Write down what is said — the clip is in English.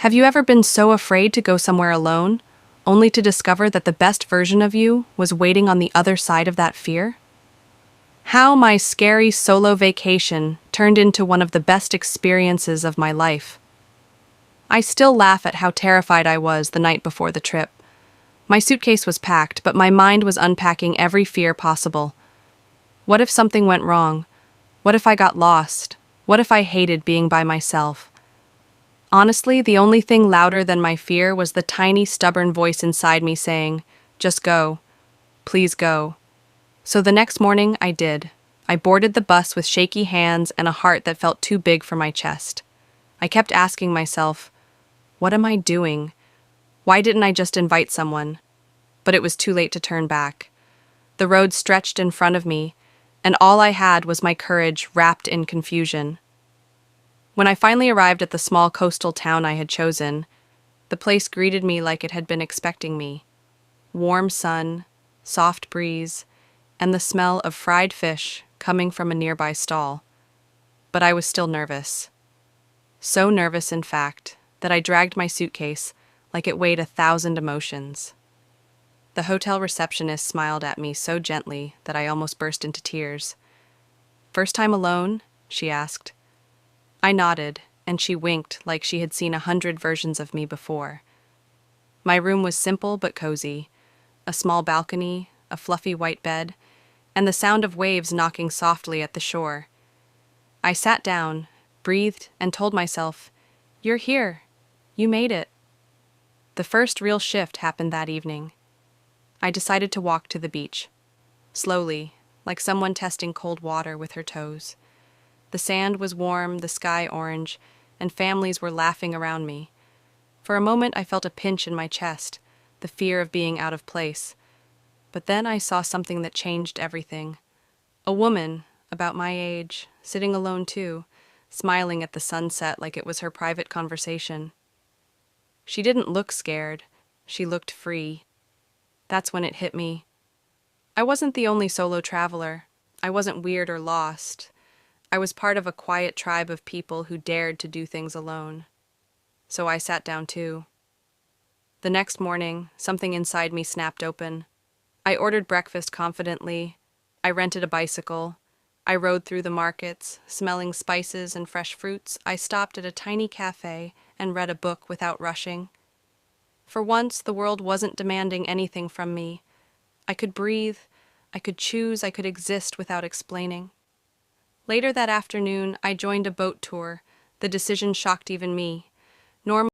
Have you ever been so afraid to go somewhere alone, only to discover that the best version of you was waiting on the other side of that fear? How my scary solo vacation turned into one of the best experiences of my life. I still laugh at how terrified I was the night before the trip. My suitcase was packed, but my mind was unpacking every fear possible. What if something went wrong? What if I got lost? What if I hated being by myself? Honestly, the only thing louder than my fear was the tiny, stubborn voice inside me saying, "Just go. Please go." So the next morning, I did. I boarded the bus with shaky hands and a heart that felt too big for my chest. I kept asking myself, what am I doing? Why didn't I just invite someone? But it was too late to turn back. The road stretched in front of me, and all I had was my courage wrapped in confusion. When I finally arrived at the small coastal town I had chosen, the place greeted me like it had been expecting me. Warm sun, soft breeze, and the smell of fried fish coming from a nearby stall. But I was still nervous. So nervous, in fact, that I dragged my suitcase like it weighed 1,000 emotions. The hotel receptionist smiled at me so gently that I almost burst into tears. "First time alone?" she asked. I nodded, and she winked like she had seen 100 versions of me before. My room was simple but cozy. A small balcony, a fluffy white bed, and the sound of waves knocking softly at the shore. I sat down, breathed, and told myself, "You're here. You made it." The first real shift happened that evening. I decided to walk to the beach. Slowly, like someone testing cold water with her toes. The sand was warm, the sky orange, and families were laughing around me. For a moment I felt a pinch in my chest, the fear of being out of place. But then I saw something that changed everything. A woman, about my age, sitting alone too, smiling at the sunset like it was her private conversation. She didn't look scared. She looked free. That's when it hit me. I wasn't the only solo traveler. I wasn't weird or lost. I was part of a quiet tribe of people who dared to do things alone. So I sat down too. The next morning, something inside me snapped open. I ordered breakfast confidently. I rented a bicycle. I rode through the markets, smelling spices and fresh fruits. I stopped at a tiny cafe and read a book without rushing. For once, the world wasn't demanding anything from me. I could breathe, I could choose, I could exist without explaining. Later that afternoon, I joined a boat tour. The decision shocked even me. Normally,